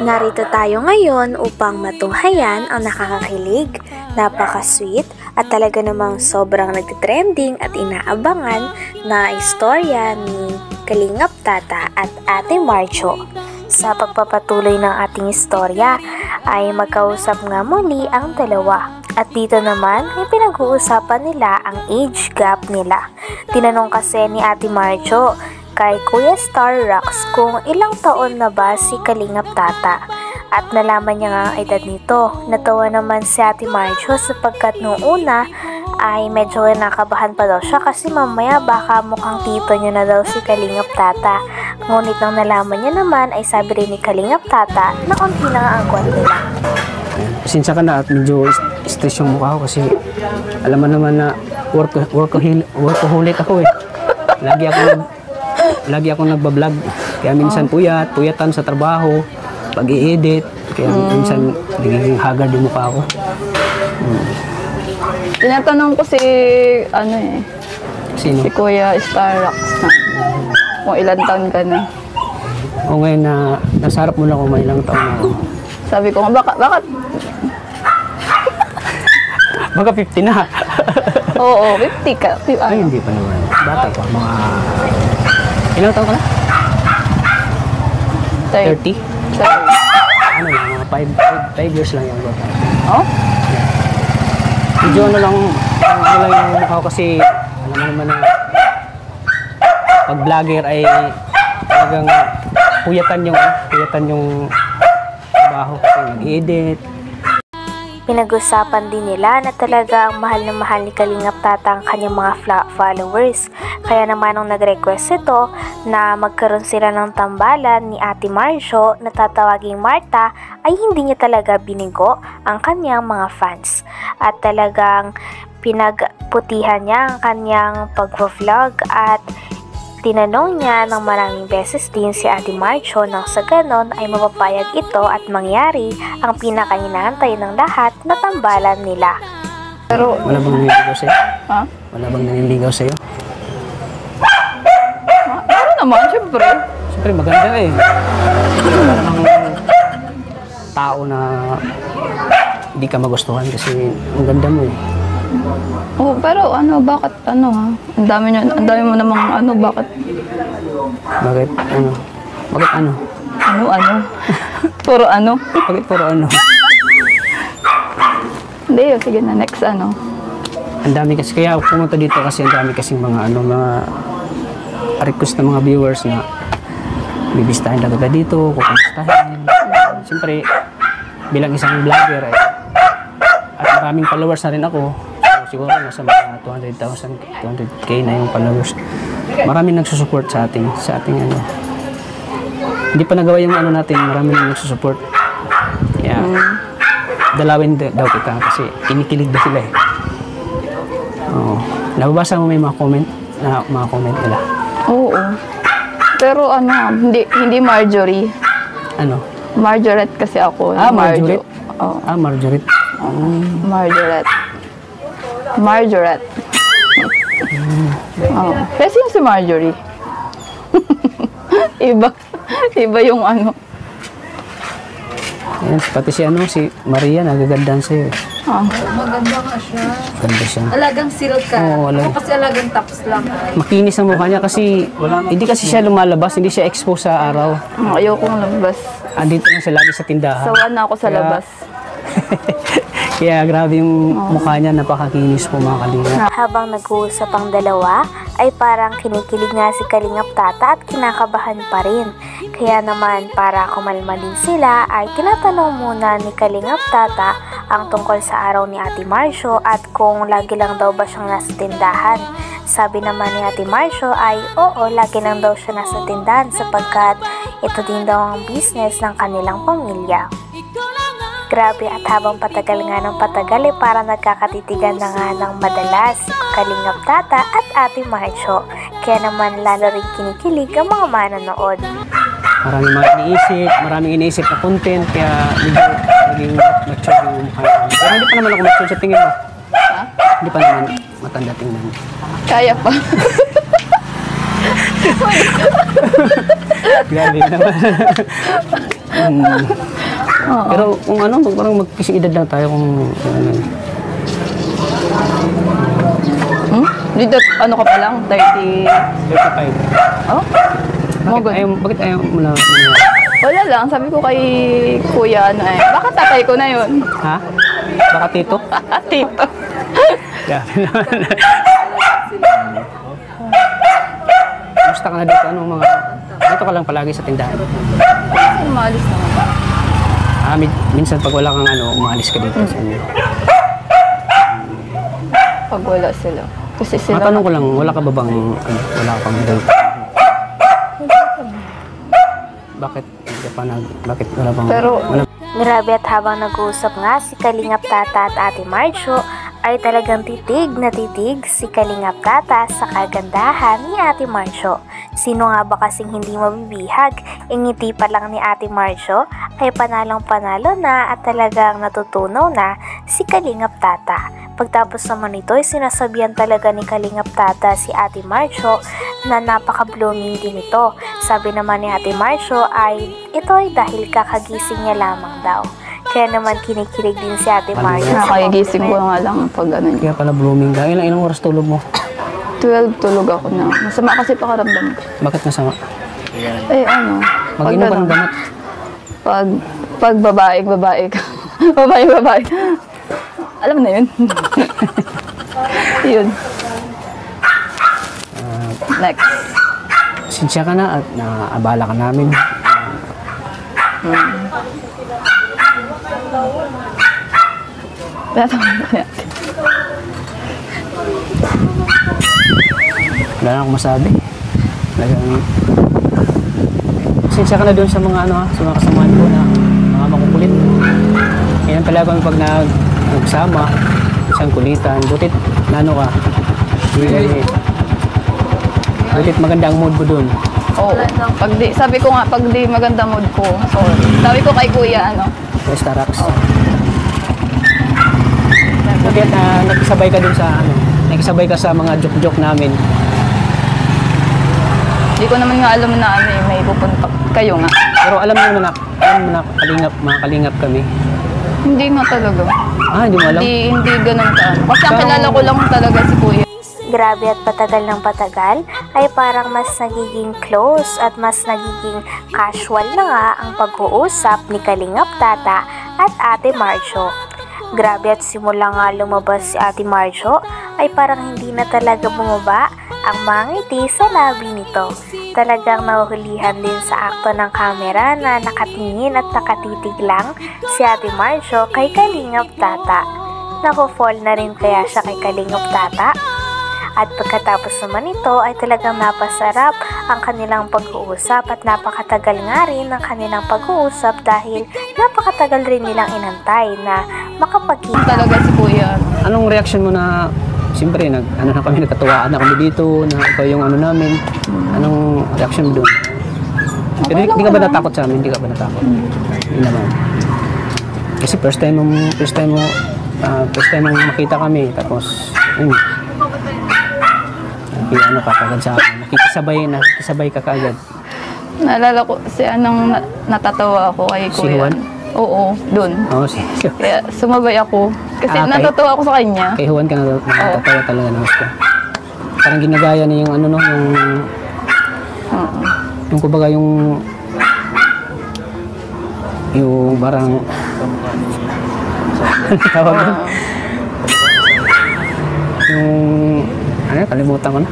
Narito tayo ngayon upang matunghayan ang nakakakilig, napaka-sweet at talaga namang sobrang nagtitrending at inaabangan na istorya ni Kalingap Tata at Ate Marjo. Sa pagpapatuloy ng ating istorya ay magkausap nga muli ang dalawa. At dito naman ay pinag-uusapan nila ang age gap nila. Tinanong kasi ni Ate Marjo kay Kuya Starrocks kung ilang taon na ba si Kalingap Tata. At nalaman niya nga ang edad nito. Natawa naman si Ate Marjo sapagkat noong una ay medyo nakabahan pa daw siya kasi mamaya baka mukhang tito niya na daw si Kalingap Tata. Ngunit nang nalaman niya naman ay sabi rin ni Kalingap Tata na konti lang ang agwat nila. Pasensya ka na at medyo stress yung mukha ko kasi alam mo naman na workaholic ako eh. Lagi ako nagbablog. Kaya minsan puyatan sa trabaho, pag-i-edit. Kaya minsan nagiging haggard yung mukha ko. Tinatanong ko si Sino? Si Kuya Starrocks na kung ilan taon ka na. O ngayon na nasa harap mo lang kung may ilang taon na ako. Sabi ko nga, bakit? Baka 50 na. Oo, 50 ka. Ay, hindi pa naman. Bata pa. Mga... Ilang taon ka na? 30? Ano lang, mga 5 years lang yung bata. Oh? Medyo ano lang yung mukha ko kasi alam mo naman na pag vlogger ay talagang puyatan yung trabaho kasi nag-edit. Pinag-usapan din nila na talagang mahal na mahal ni Kalingap Tata ang kanyang mga followers. Kaya naman nung nag-request ito na magkaroon sila ng tambalan ni Ate Marjo na tatawaging Marta ay hindi niya talaga binigo ang kanyang mga fans. At talagang pinagputihan niya ang kanyang pag-vlog at tinanong niya ng maraming beses din si Ate Marjo nang sa ganon ay mapapayag ito at mangyari ang pinakahinahantay ng lahat na tambalan nila. Pero, wala bang naniligaw sa'yo? Ha? Wala bang naniligaw sa'yo? Meron naman, syempre. Siyempre maganda eh. Parang tao na hindi ka magustuhan kasi ang ganda mo eh. Oh, pero bakit ha? Ang dami mo namang bakit? Bakit ano? Bakit ano? Puro Bakit puro ano? Hindi, sige na, next Ang dami kasi, kaya pumunta dito kasi ang dami kasing mga mga request ng mga viewers na bibistahin talaga dito, kukontahin. Siyempre, bilang isang vlogger at maraming followers na rin ako. Siguro nasa mga 200k na yung followers. Maraming nagsusupport sa ating Hindi pa nagawa yung natin, maraming nagsusupport. Kaya dalawin daw kita kasi kinikilig daw sila eh. Nababasa mo may mga comment nila. Oo. Pero hindi Marjorie. Ano? Marjoret kasi ako. Marjoret? Oh. Marjoret. Marjoret. Kasi yung si Marjorie. Iba yung Ayan, pati si Maria nagagandaan sa'yo. Maganda nga siya. Ganda siya. Alagang silk ka. Oo, Ako kasi alagang tops lang. Makinis ang mukha niya kasi hindi kasi siya lumalabas, hindi siya exposed sa araw. Ayokong labas. Andito lang siya lagi sa tindahan. Sawa na ako sa labas. Kaya grabe yung mukha niya, napakakinis po mga Kalingap. Habang nag-uusap ang dalawa, ay parang kinikilig nga si Kalingap Tata at kinakabahan pa rin. Kaya naman para kumalma din sila ay tinatanong muna ni Kalingap Tata ang tungkol sa araw ni Ate Marjo at kung lagi lang daw ba siyang nasa tindahan. Sabi naman ni Ate Marjo ay oo, lagi lang daw siya nasa tindahan sapagkat ito din daw ang business ng kanilang pamilya. Grabe, at habang patagal nga ng patagal para nagkakatitigan na nga ng madalas Kalingap Tata at Ate Marjo. Kaya naman lalo rin kinikilig ang mga manonood. Maraming iniisip na content kaya naging mature yung mukha namin. Pero hindi pa naman ako mature sa tingin mo. Ha? Hindi pa naman matanda tingnan. Kaya pa. Grabe naman. Oo. Pero kung ano, parang magkising edad lang tayo kung ano. Dito, ano ka pa lang? 30... 35. Oh? Bakit ayaw mo na? Wala lang. Sabi ko kay kuya, ano eh. Baka tatay ko na yun. Ha? Baka tito? Tito. Yeah. Kamusta ka na dito? Anong mga... Dito ka lang palagi sa tindahan. Kasi umalis naman. Minsan pag wala kang ano, umalis ka dito sa inyo. Pag wala sila. Kasi sila... Matanong ko lang, wala ka ba bang... Ano, wala ka pang date? Bakit? Bakit wala bang... Pero... Grabe, at habang nag-uusap nga si Kalingap Tata at Ate Marjo, ay talagang titig na titig si Kalingap Tata sa kagandahan ni Ate Marjo. Sino nga ba kasing hindi mabibihag? Ingiti pa lang ni Ate Marjo ay panalong panalo na at talagang natutunaw na si Kalingap Tata. Pagtapos naman ito ay sinasabihan talaga ni Kalingap Tata si Ate Marjo na napaka-blooming din ito. Sabi naman ni Ate Marjo ay ito ay dahil kakagising niya lamang daw. Kaya naman kinikilig din si Ate Marjo. Nakagising ko nga lang pag ano. Kaya pala blooming ka. Ilang oras tulog mo? 12 tulog ako na. Masama kasi pakaramdam ko. Bakit masama? Eh ano? Mag-inom ka ng gamot? Pag babae ka. babae. Alam mo na yun. Yun. Next. Sinsya ka na at naabala ka namin. Wala na akong masabi. Talagang... Sinsya ka na doon sa mga ano, sa mga kasamahan ko na mga makukulit. Yan talaga pag nagsama, isang kulitan, butit na ano ka. Butit maganda ang mood mo doon. Oo. Sabi ko nga, pag di maganda mood ko, sorry. Sabi ko kay kuya, ano? Starax. Butit nakisabay ka doon sa ano, nakisabay ka sa mga joke-joke namin. Hindi ko naman nga alam na ano, may pupunta kayo nga. Pero alam mo na kalingap, mga kalingap kami. Hindi nga talaga. Hindi mo alam? Hindi ganun ka. Kasi ang kilala ko lang talaga si kuya. Grabe, at patagal ng patagal ay parang mas nagiging close at mas nagiging casual na nga ang pag-uusap ni Kalingap Tata at Ate Marjo. Grabe, at simula nga lumabas si Ate Marjo ay parang hindi na talaga bumaba ang mga ngiti sa labi nito. Talagang nahuhulihan din sa akto ng kamera na nakatingin at nakatitig lang si Ate Marjo kay Kalingap Tata. Nako-fall na rin kaya siya kay Kalingap Tata? At pagkatapos naman ito ay talagang napasarap ang kanilang pag-uusap at napakatagal nga rin ang kanilang pag-uusap dahil napakatagal rin nilang inantay na makapagkita. Talaga si kuya. Anong reaction mo na, siyempre, nagkatuwaan na kami dito, na ikaw yung ano namin. Anong reaction mo doon? Pero hindi ka ba natakot sa amin? Hindi ka ba natakot? Hindi naman. Kasi first time mo makita kami, tapos, ano ka kagad sa akin, nakikisabay ka kagad. Naalala ko si anong natatawa ako kay kuya. Si Juan? Oo, dun. Oo, Kaya sumabay ako. Kasi natatawa ako sa kanya. Kay Juan ka natatawa talaga na gusto. Parang ginagaya na yung ano no, yung kumbaga yung parang tawag doon. Ano, kalimutan ko na.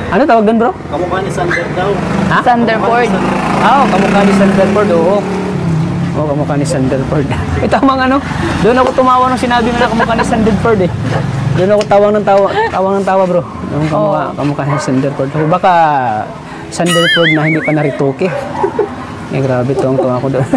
Ano tawag doon, bro? Kamukha ni Sander daw. Ha? Thunderboard. Kamukha ni Sanderford, oo. Kamukha ni Sanderford. Tamang ano, doon ako tumawa nung sinabi mo na kamukha ni Sanderford eh. Doon ako tawang ng tawa, bro. Yung kamukha ni Sanderford. So, baka Sanderford na hindi pa narituke. Grabe, tuwang-tuwa ako doon.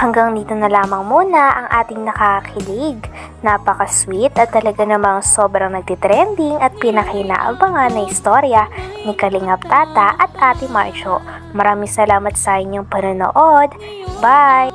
Hanggang dito na lamang muna ang ating nakakakilig, napaka-sweet at talaga namang sobrang nagtitrending at pinakinaabangan na istorya ni Kalingap Tata at Ate Marjo. Maraming salamat sa inyong panonood. Bye!